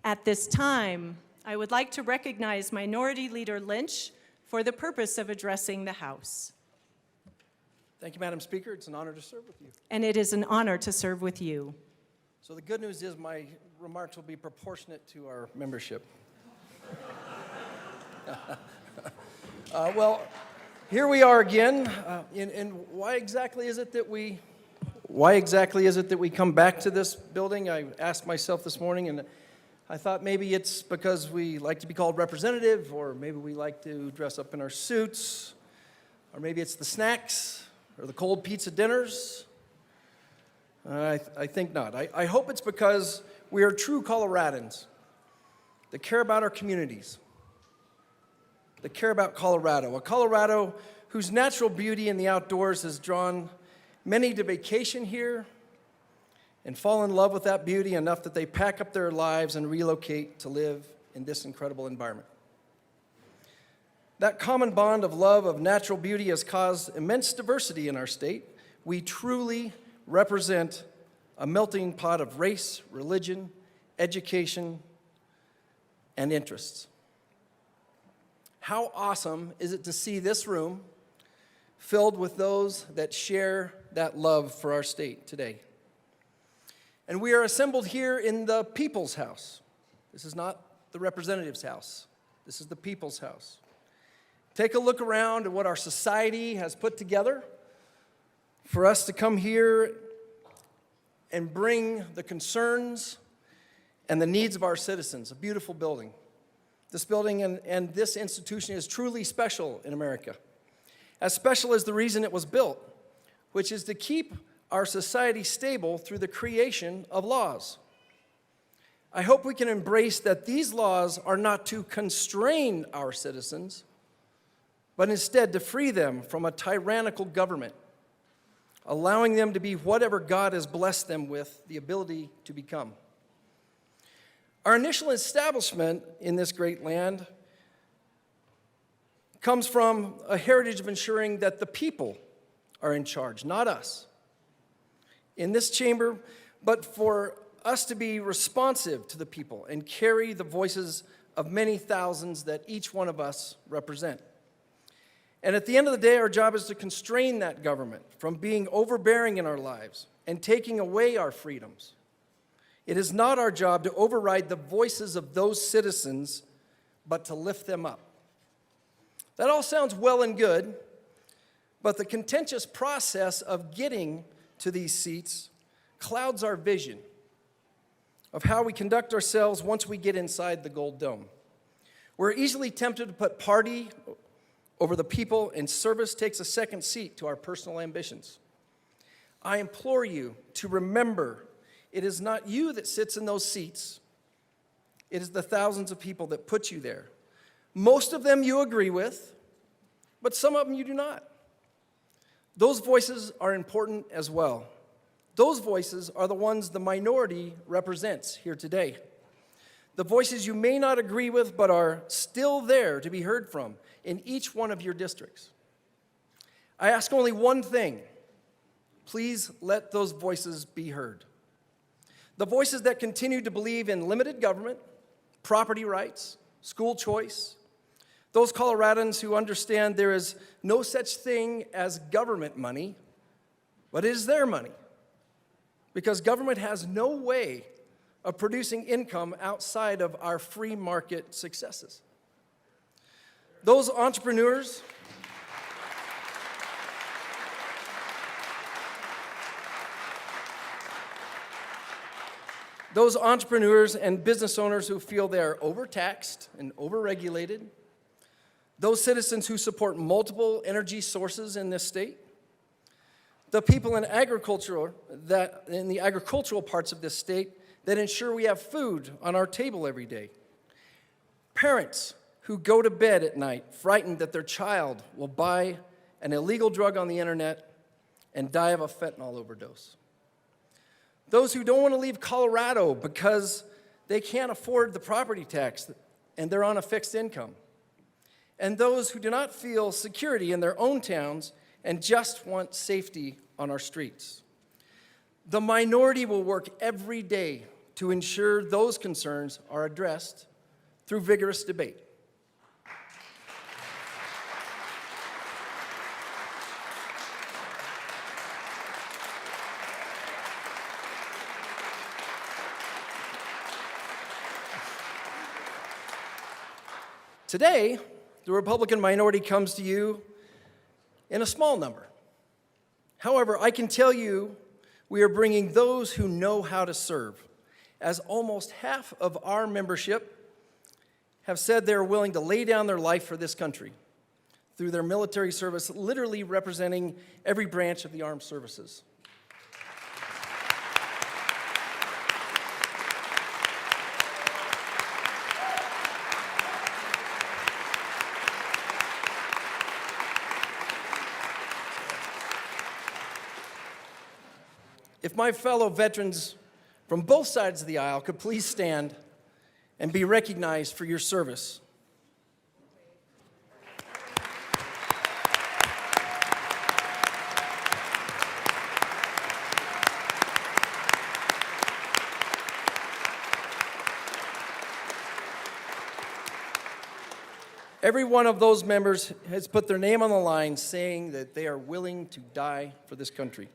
At this time, I would like to recognize Minority Leader Lynch for the purpose of addressing the House. Thank you, Madam Speaker. It's an honor to serve with you. And it is an honor to serve with you. So the good news is my remarks will be proportionate to our membership. Well, here we are again, and why exactly is it that we come back to this building? I asked myself this morning, and I thought maybe it's because we like to be called representative, or maybe we like to dress up in our suits, or maybe it's the snacks or the cold pizza dinners. I think not. I hope it's because we are true Coloradans that care about our communities, that care about Colorado, a Colorado whose natural beauty in the outdoors has drawn many to vacation here and fall in love with that beauty enough that they pack up their lives and relocate to live in this incredible environment. That common bond of love of natural beauty has caused immense diversity in our state. We truly represent a melting pot of race, religion, education, and interests. How awesome is it to see this room filled with those that share that love for our state today? And we are assembled here in the People's House. This is not the representatives' house. This is the People's House. Take a look around at what our society has put together for us to come here and bring the concerns and the needs of our citizens. A beautiful building. This building and this institution is truly special in America. As special as the reason it was built, which is to keep our society stable through the creation of laws. I hope we can embrace that these laws are not to constrain our citizens, but instead to free them from a tyrannical government, allowing them to be whatever God has blessed them with the ability to become. Our initial establishment in this great land comes from a heritage of ensuring that the people are in charge, not us, in this chamber, but for us to be responsive to the people and carry the voices of many thousands that each one of us represent. And at the end of the day, our job is to constrain that government from being overbearing in our lives and taking away our freedoms. It is not our job to override the voices of those citizens, but to lift them up. That all sounds well and good, but the contentious process of getting to these seats clouds our vision of how we conduct ourselves once we get inside the Gold Dome. We're easily tempted to put party over the people, and service takes a second seat to our personal ambitions. I implore you to remember it is not you that sits in those seats. It is the thousands of people that put you there. Most of them you agree with, but some of them you do not. Those voices are important as well. Those voices are the ones the minority represents here today. The voices you may not agree with, but are still there to be heard from in each one of your districts. I ask only one thing. Please let those voices be heard. The voices that continue to believe in limited government, property rights, school choice, those Coloradans who understand there is no such thing as government money, but it is their money, because government has no way of producing income outside of our free market successes. Those entrepreneurs and business owners who feel they are overtaxed and overregulated, those citizens who support multiple energy sources in this state, the people in the agricultural parts of this state that ensure we have food on our table every day, parents who go to bed at night frightened that their child will buy an illegal drug on the internet and die of a fentanyl overdose. Those who don't want to leave Colorado because they can't afford the property tax and they're on a fixed income. And those who do not feel security in their own towns and just want safety on our streets. The minority will work every day to ensure those concerns are addressed through vigorous debate. Today, the Republican minority comes to you in a small number. However, I can tell you we are bringing those who know how to serve, as almost half of our membership have said they're willing to lay down their life for this country through their military service, literally representing every branch of the armed services. If my fellow veterans from both sides of the aisle could please stand and be recognized for your service. Every one of those members has put their name on the line saying that they are willing to die for this country.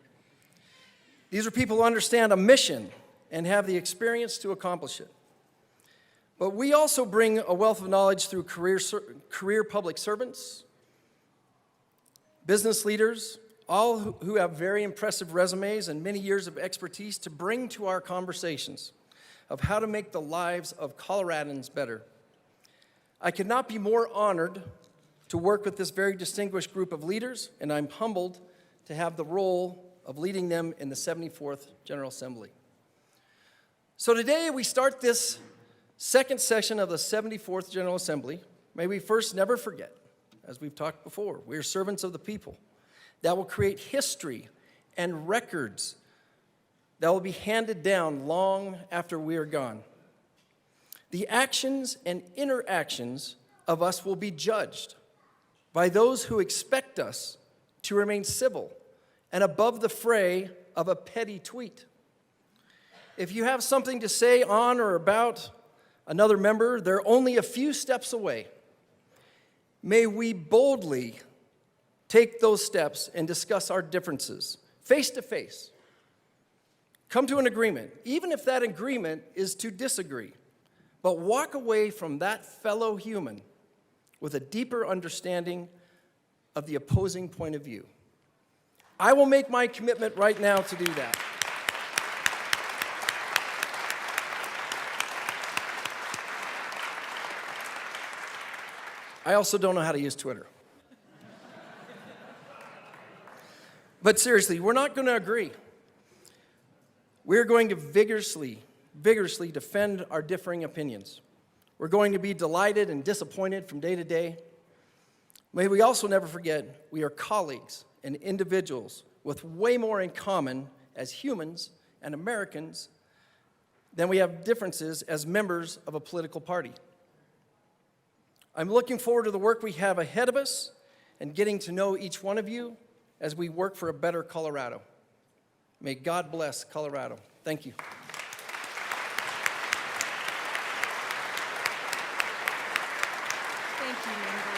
These are people who understand a mission and have the experience to accomplish it. But we also bring a wealth of knowledge through career public servants, business leaders, all who have very impressive resumes and many years of expertise to bring to our conversations of how to make the lives of Coloradans better. I could not be more honored to work with this very distinguished group of leaders, and I'm humbled to have the role of leading them in the 74th General Assembly. So today we start this second session of the 74th General Assembly. May we first never forget, as we've talked before, we are servants of the people that will create history and records that will be handed down long after we are gone. The actions and interactions of us will be judged by those who expect us to remain civil and above the fray of a petty tweet. If you have something to say on or about another member, they're only a few steps away. May we boldly take those steps and discuss our differences face to face. Come to an agreement, even if that agreement is to disagree, but walk away from that fellow human with a deeper understanding of the opposing point of view. I will make my commitment right now to do that. I also don't know how to use Twitter. But seriously, we're not going to agree. We're going to vigorously defend our differing opinions. We're going to be delighted and disappointed from day to day. May we also never forget we are colleagues and individuals with way more in common as humans and Americans than we have differences as members of a political party. I'm looking forward to the work we have ahead of us and getting to know each one of you as we work for a better Colorado. May God bless Colorado. Thank you. Thank you, Member.